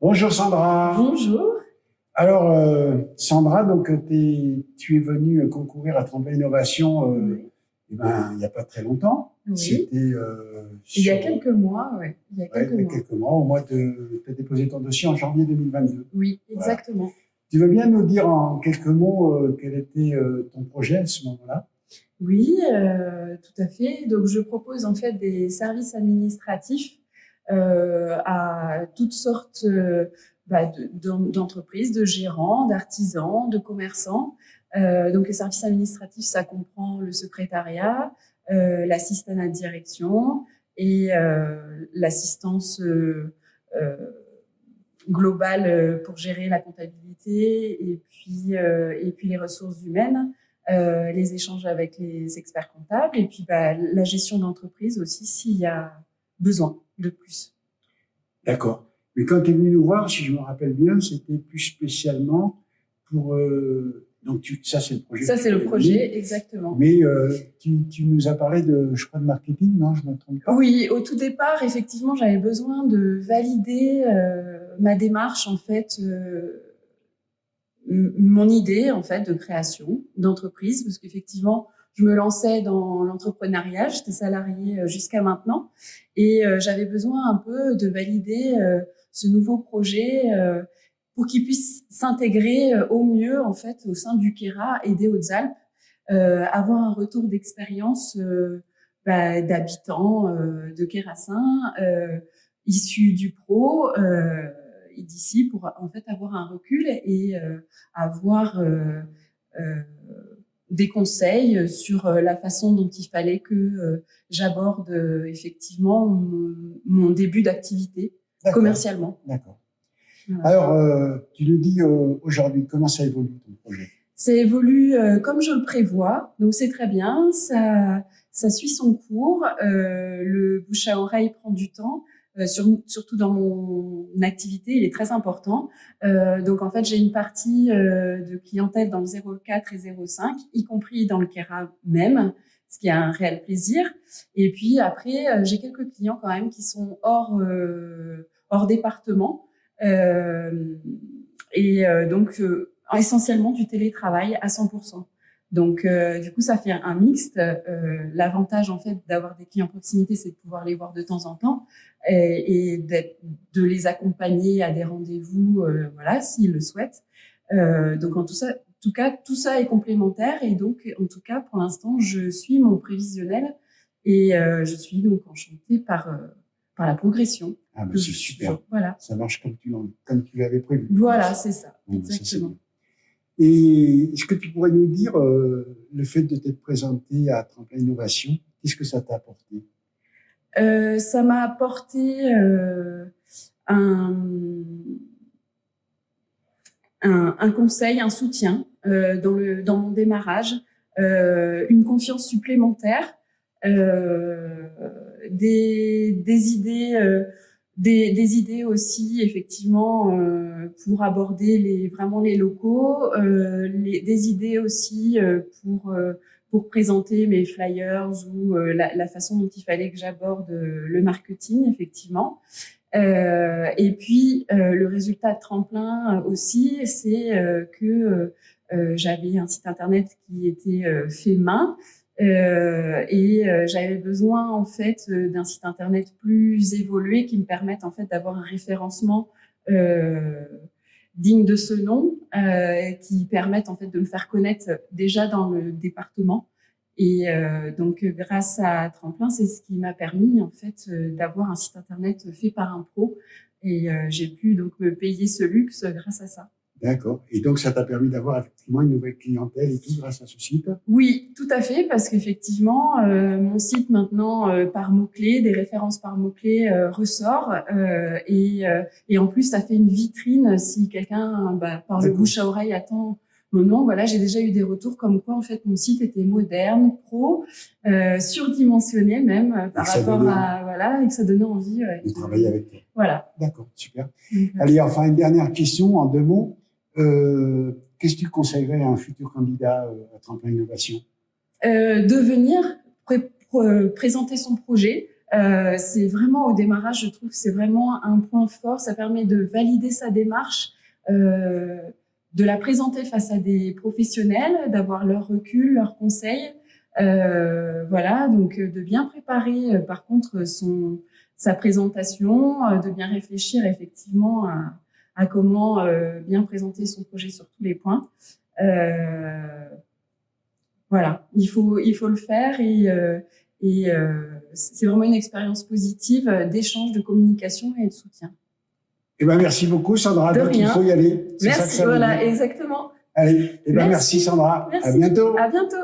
Bonjour Sandra. Bonjour. Alors Sandra, donc tu es venue concourir à Tremplin Innovation Oui. il n'y a pas très longtemps. Oui. C'était Il y a quelques mois, ouais. Il y a quelques mois. Au mois de tu as déposé ton dossier en janvier 2022. Oui, exactement. Voilà. Tu veux bien nous dire en quelques mots quel était ton projet à ce moment-là? Oui, tout à fait. Donc je propose en fait des services administratifs à toutes sortes d'entreprises, de gérants, d'artisans, de commerçants. Donc les services administratifs, ça comprend le secrétariat, l'assistant à direction et l'assistance globale pour gérer la comptabilité et puis les ressources humaines, les échanges avec les experts comptables et puis la gestion d'entreprise aussi s'il y a besoin de plus. D'accord. Mais quand tu es venu nous voir, si je me rappelle bien, c'était plus spécialement pour... ça, c'est le projet. Ça, c'est le projet, exactement. Mais tu nous as parlé je crois, de marketing, non? Je ne me trompe pas? Oui, au tout départ, effectivement, j'avais besoin de valider ma démarche, en fait, mon idée, en fait, de création d'entreprise, parce qu'effectivement, je me lançais dans l'entrepreneuriat, j'étais salariée jusqu'à maintenant, et j'avais besoin un peu de valider ce nouveau projet pour qu'il puisse s'intégrer au mieux, en fait, au sein du Kera et des Hautes-Alpes, avoir un retour d'expérience d'habitants de Kérassin, issus du pro, et d'ici, pour en fait avoir un recul et avoir des conseils sur la façon dont il fallait que j'aborde effectivement mon début d'activité commercialement. D'accord. Voilà. Alors, tu nous dis aujourd'hui, comment ça évolue ton projet? Ça évolue comme je le prévois, donc c'est très bien, ça suit son cours, le bouche à oreille prend du temps, surtout dans mon activité, il est très important. Donc en fait, j'ai une partie de clientèle dans le 04 et 05, y compris dans le Kera même, ce qui est un réel plaisir. Et puis après, j'ai quelques clients quand même qui sont hors département. Donc essentiellement du télétravail à 100%. Donc, du coup, ça fait un mixte. L'avantage, en fait, d'avoir des clients proximité, c'est de pouvoir les voir de temps en temps et de les accompagner à des rendez-vous, voilà, s'ils le souhaitent. Donc, en tout cas, tout ça est complémentaire. Et donc, en tout cas, pour l'instant, je suis mon prévisionnel et je suis donc enchantée par la progression. Ah, mais c'est super. Voilà. Ça marche comme tu l'avais prévu. Voilà, c'est ça. Bon, exactement. Ça, et est-ce que tu pourrais nous dire le fait de t'être présenté à Tremplin Innovation, qu'est-ce que ça t'a apporté? Ça m'a apporté un conseil, un soutien dans mon démarrage, une confiance supplémentaire, des idées. Des idées aussi, effectivement, pour aborder vraiment les locaux, des idées aussi pour présenter mes flyers ou la façon dont il fallait que j'aborde le marketing, effectivement. Et puis, le résultat de Tremplin aussi, c'est que j'avais un site internet qui était fait main. J'avais besoin en fait d'un site internet plus évolué qui me permette en fait d'avoir un référencement digne de ce nom, qui permette en fait de me faire connaître déjà dans le département. Et donc grâce à Tremplin, c'est ce qui m'a permis en fait d'avoir un site internet fait par un pro et j'ai pu donc me payer ce luxe grâce à ça. D'accord. Et donc, ça t'a permis d'avoir effectivement une nouvelle clientèle et tout grâce à ce site? Oui, tout à fait, parce qu'effectivement, mon site maintenant, par mots-clés, des références par mots-clés ressort. Et en plus, ça fait une vitrine si quelqu'un, par le bouche à oreille, attend mon nom. Voilà, j'ai déjà eu des retours comme quoi, en fait, mon site était moderne, pro, surdimensionné même, par rapport à, voilà, et que ça donnait envie de travailler avec toi. Voilà. D'accord, super. Allez, enfin, une dernière question en 2 mots. Qu'est-ce que tu conseillerais à un futur candidat à Tremplin Innovation? De venir présenter son projet, C'est vraiment au démarrage, je trouve, c'est vraiment un point fort. Ça permet de valider sa démarche, de la présenter face à des professionnels, d'avoir leur recul, leurs conseils. Voilà, donc de bien préparer, par contre, sa présentation, de bien réfléchir effectivement à comment bien présenter son projet sur tous les points. Voilà, il faut le faire et c'est vraiment une expérience positive d'échange, de communication et de soutien. Eh ben, merci beaucoup, Sandra. De Donc, rien. il faut y aller. Merci, voilà, exactement. Allez, eh ben, merci Sandra. Merci. À bientôt. À bientôt.